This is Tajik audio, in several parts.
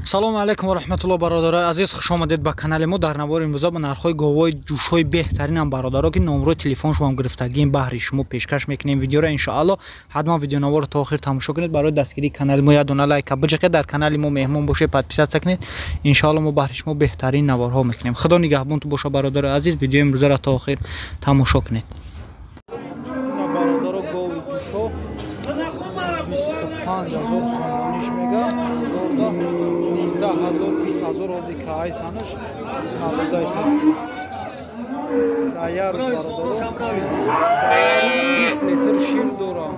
салому алайкум ва раҳматуллоҳ бародарои азиз, хуш омадед ба канали мо. дар навори имрӯза ба нархҳои говҳои ҷӯшҳои беҳтаринам бародаро ки номрои телефон шумоам гирифтагием баҳри шумо пешкаш мекунем. видеоро иншоалло ҳатман видеонаворро то охир тамошо кунед. барои дастгирии канали мо ядона лайка биҷақед, дар канали мо меҳмон бошед, подписатсия кунед. иншоалло мо баҳри шумо беҳтарин наворҳо мекунем. худо нигаҳбонту боша бародарои азиз. видеои имрӯзаро то охир тамошо кунед. бародаро говҳои ҷӯшҳо 25000 сомониш мега 19000 20000 рози кайсанаш наводайса даяр бародаро 20 литр шир дора.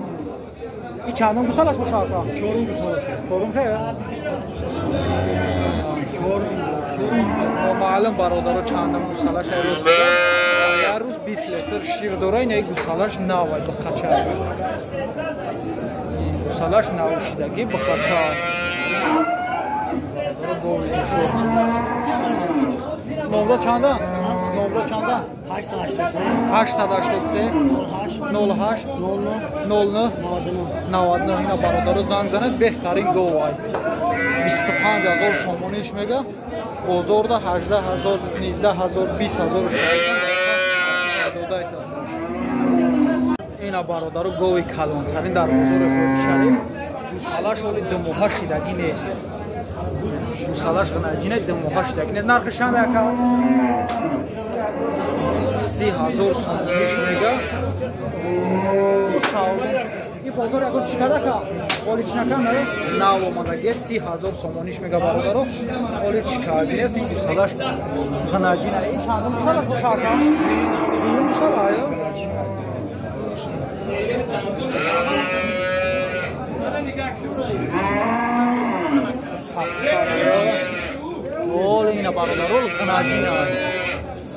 ин чандум гусалаш бошад? чорум гусалаш. чорум ше? чорум. маълум бародаро чандум гусалаш роз даяр рӯз 20 литр шир дора. ин гусалаш навай бақача. гусалаш навшидагӣ бақача. номро чанда? номро чанда? 883 08 00 99. ина бародаро занг занед, беҳтарин говай 25000 сомониш мега бозорда 18000 19000 20000 додайс аст. ина бародаро гови калонтарин дар бозори Шариф. гусалаш оли думоҳа шидагӣ нест. гусалаш ғнаҷина думоҳа шидагӣ нест. нархи чанд ака? 30000 сомониш мега. ин бозор ягон чӣ карда ка? оли чӣ накам не? нав омадаги 30000 сомониш мега бародаро. оли чӣ карди нест. ин гусалаш ғнаҷина. ин чандум гусалаш бошад ка? дуюм гусала ё? оли ина бародаро ғнаҷина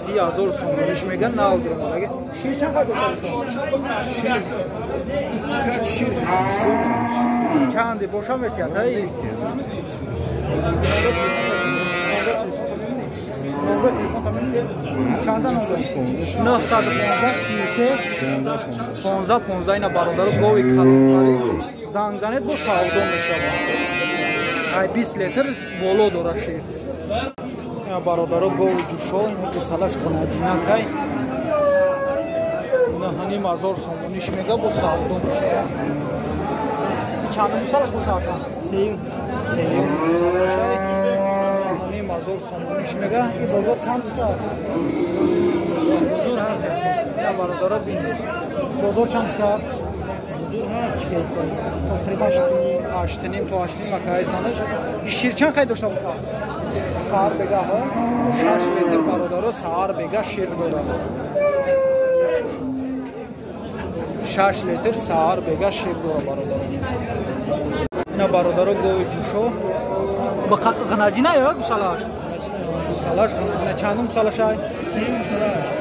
30000 сомониш мега нав дурмадаги. шир чанд қайд дошта шумо? шир чанди боша метиҳад ай? номро телефон тамин чанда номро? 915 33 15 ина бародаро гови калонтари занг занед бо савдо мешавад. ай 20 литр боло дора шир. ина бародаро гови ҷӯшҳо гусалаш ғнаҷинакай 9000 сомониш мега бо савдо мешавад. чандум гусалаш бошад? сеюм гусалашай 9000 сомониш мега. ин бозор чанд шкад? бозор ҳафт. ина бародаро бинед. бозор чанд шкад? тақрибан 8 то 8 макайсанаш. шир чанд қайд дошта бошад? саҳар бега 6 литр бародаро саҳар бега шир дора. 6 литр саҳар бега шир дора бародаро. ина бародаро гови ҷӯшҳо ба ғнаҷина ё гусалаш? гусалаш ғнаҷина. чандум гусалашай?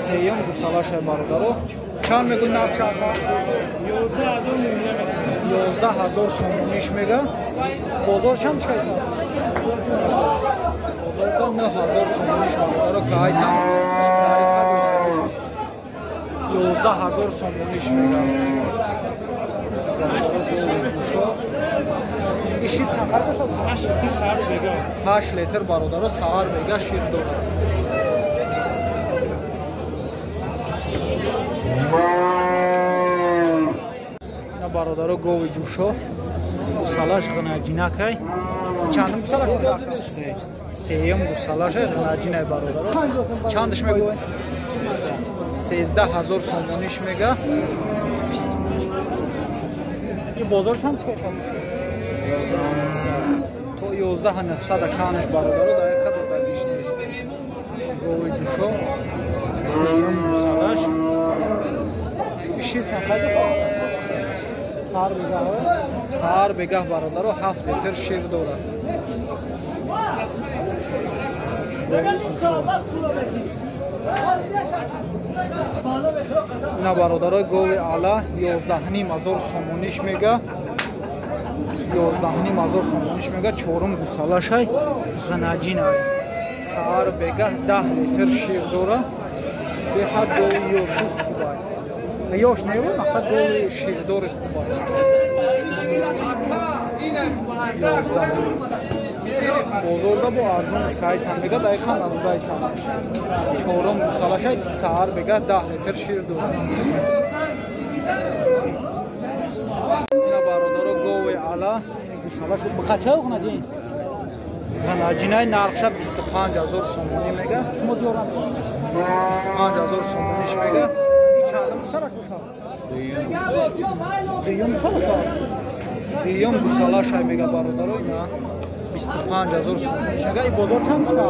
сеюм гусалашай бародаро. чанд мегӯй навча? 11000 сомониш мега. бозор чанд шкайса? бозорда 9000 сомониш бародаро кайсан. 11000 сомониш мега. шир чанд қайд дошта? 8 литр бародаро саҳар бега шир дора. ина бародаро гови ҷӯшҳо гусалаш ғнаҷинакай. чандум гусалаш? сеюм гусалашай ғнаҷинай бародаро. чандш мегӯй? 13000 сомониш мега. ин бозор чанд шкайса? то 11900 канаш бародаро дақиқа додагиш нест. гови ҷӯшҳо сеюм гусалаш. шир чанд қайд дошта? саҳар бегаҳ бародаро 7 литр шир дорад. ина бародаро гови ала 11500 сомониш мега. 11500 сомониш мега. чорум гусалашай ғнаҷина. саҳар бегаҳ 10 литр шир дора. беҳад гови ёши хубай. ёш неро мақсад гови ширдори хубай. Bozorda bu arzunmuş kaysan mega dayıkan alacaysan. Çorum salaşay sahar bega 10 litr şir dura. Ina barodaro govi ala bu salaş bu kaça yok nadin? Zanajinay narxsha 25000 somoni mega. Şunu diyorum. 25000 somoni mega. İçadım bu salaş bu şa. Diyum salaş. Diyum bu salaş ay mega barodaro ina 25000 somoni mega. İ bozor çanmış ka?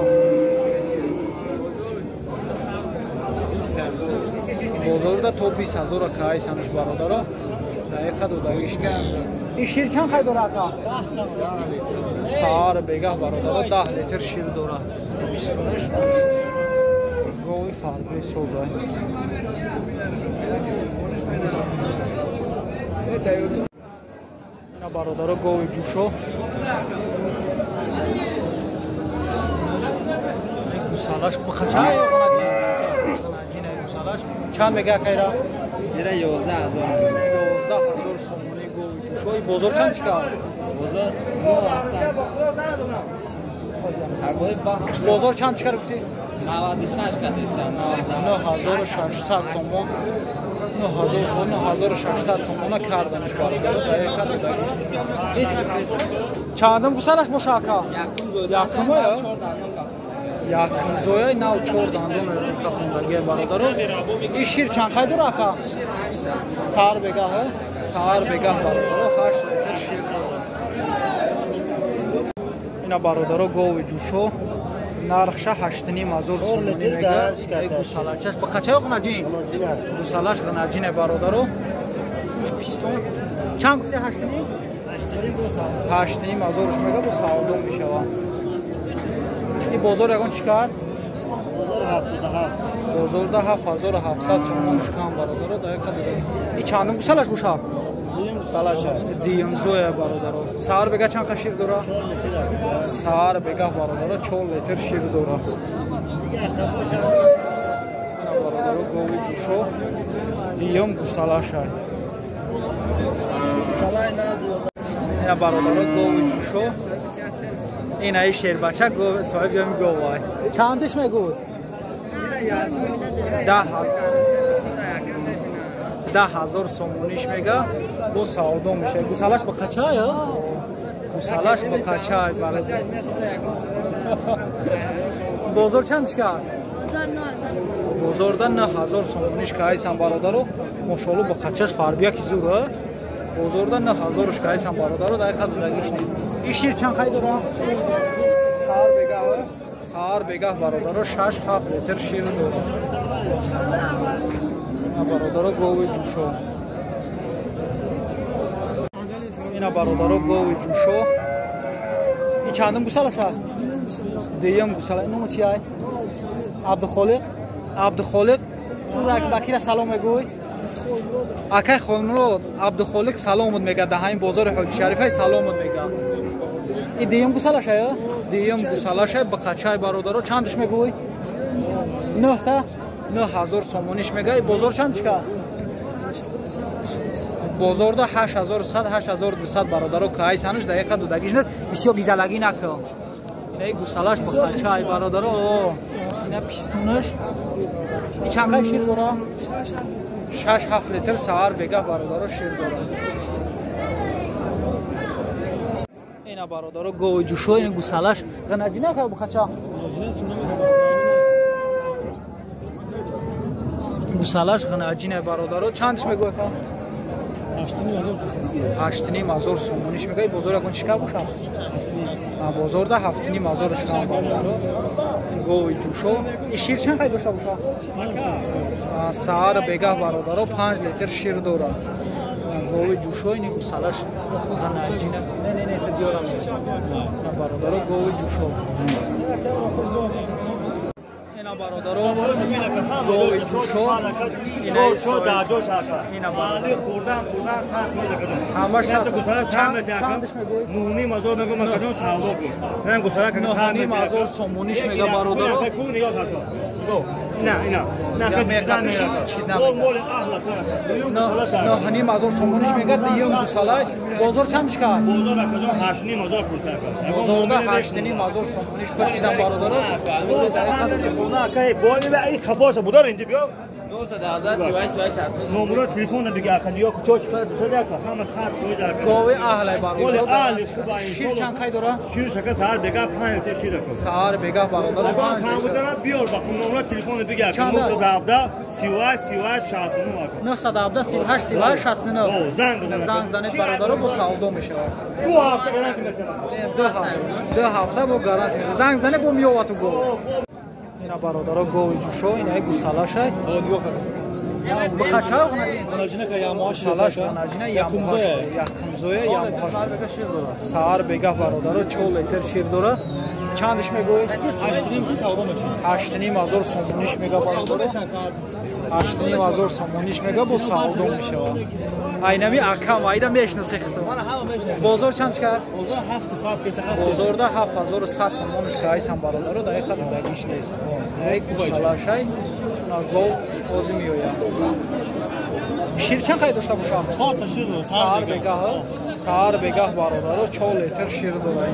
Bozorda to 20000 ka aysanış barodaro. Daqiqa dodagishga. İ şir çan qay dora ka? Sahar begah barodaro 10 litr şir dora. Bismillah. Govi farbe soza. Ina barodaro govi juşo. Gusalash baqacha yo'qona jina gusalash. Chand begah kayra? Yera 11000 somoni govi juşo. Bozor chand chiqar? Bozor Bozor chand chiqar bisi? 96 ka destan 9600 somon. 9600 somona kardanish barodaro. Daqiqa dodagиш. Chandim gusalash boshaka? Yaqin ya? Yaqin zoya nav 4 dandon kafundagi barodaro. İ şir chand qay dora aka? Şir 8 Sahar begah, sahar begah barodaro 8 litr şir. Ina barodaro govi juşo. Narxsha 8500 somoni mega. Gusalachash ba qacha yo'q najin? Gusalash g'anajin barodaro. Piston. Chand gufte 8500 mega bu savdo mishava. İ bozor yagon chikar? Bozorda 7700 somon shkan barodaro. Daqiqa dodagis. İ chandim gusalash bu shab? Diyum zoya barodaro. Sahar bega chand qashir dora? Sahar bega barodaro 4 litr shir dora. Ina barodaro govi juşo. Diyum gusalashay. Ina barodaro govi juşo. Ina iş sherbacha gov sohib yam govay. Chandish megu? 10,000 somonish mega. Bu savdo mishe. Gusalash ba qacha ya? Gusalash ba qacha barodaro. Bozor chand chiqar? Bozorda 9000 somonish ka aysan barodaro. Mashallah ba qachash farbiya ki zura. Bozorda 9000 ka aysan barodaro. Daqiqa dodagиш ne. İ şir chand qay dora? Sahar begah. Sahar begah barodaro 6-7 litr şir dora. Ina barodaro govi juşo. Ina barodaro govi juşo. İ chandim gusalasha? Diyum gusala. Numu chi ay? Abduxoliq. Abduxoliq. Urak bakira salom megoy. Akay xonmurod Abduxoliq salomut mega da hain bozor Hoji Sharifay salomut mega. İ diyum gusalasha ya? Diyum gusalasha ba qachay barodaro chandish megoy? 9000 somonish mega. İ bozor chand chiqar? Bozorda 8100 8200 barodaro ka aysanish daqiqa dodagиш nes bisyo gizalagi nakro. Ina gusalash ba qachay barodaro. Ina pistonish. İ chand qay shir dora? 6-7 litr sahar begah barodaro shir dora. Ina barodaro govi juşo ina gusalash g'anajina ka bu qacha? Gusalash g'anajina barodaro chandish mego ka? 8500 somonish mega. Bozor yagon chika bu shab? Bozorda 7500 shkan barodaro. Govi juşo. İ şir chand qay dosha bu shab? Sahar begah barodaro 5 litr shir dora. Govi juşo ina gusalash g'anajina. Ne te diyoram. Barodaro govi juşo. Ina barodaro govi juşo. Ina barodaro خوردن سخت میشه. همش تو گوساله چند چندش میگوی؟ نونی مزور میگم مکدون سالو کی. من گوساله که سال نونی مزور سومونیش میگه برادر. کو نگاه کن. اینا نه خیلی می‌کنی میشه چی نمی‌کنی. مول مول اهلا طرف نه هنیم ازور سومونیش میگه دیگه گوسالای بازار چندش که بازار کجا 8000 پولسر بازارda 8000 سومونیش پرسیدم برادر خونه که باید به این خفاش بودار اینجا بیا 912 نمره تلفن دیگه کن یا کجا چیکار شده که همه ساعت سوی جا گاوی اهلای مول برادر اهل خوب این شیر چند خی داره شیر شکر سهر بگا 5 تا شیر کن سهار بگه برادر بابا فهمیدن بیار با نمره تلفن دیگه که 912 38 69 917 38 38 69 زنگ زنید برادر با سعودو میشه دو هفته گارانتی میتونم دو هفته با گارانتی زنگ زنه با میوه تو گو اینا برادر گوی جوشو اینا گوسالاشه بخچه Anacına kayamaş سالاش کناجینا یا یکمزوی یا سهار بگه برادر چول لیتر شیر داره چندش میگوی 8500 سومونیش میگه برادر 8500 سومونیش میگه با سعودو میشه اینمی اکم اینا میشناسه ختم بازار چند کرد بازار ده 7100 سومونیش که ایسان برادر رو دقیقا دقیقش نیست یک سالاشای نگو بازی میویا شیر چند قید داشته باشه 4 تا شیر سهار بگه برادر رو 4 لیتر شیر داره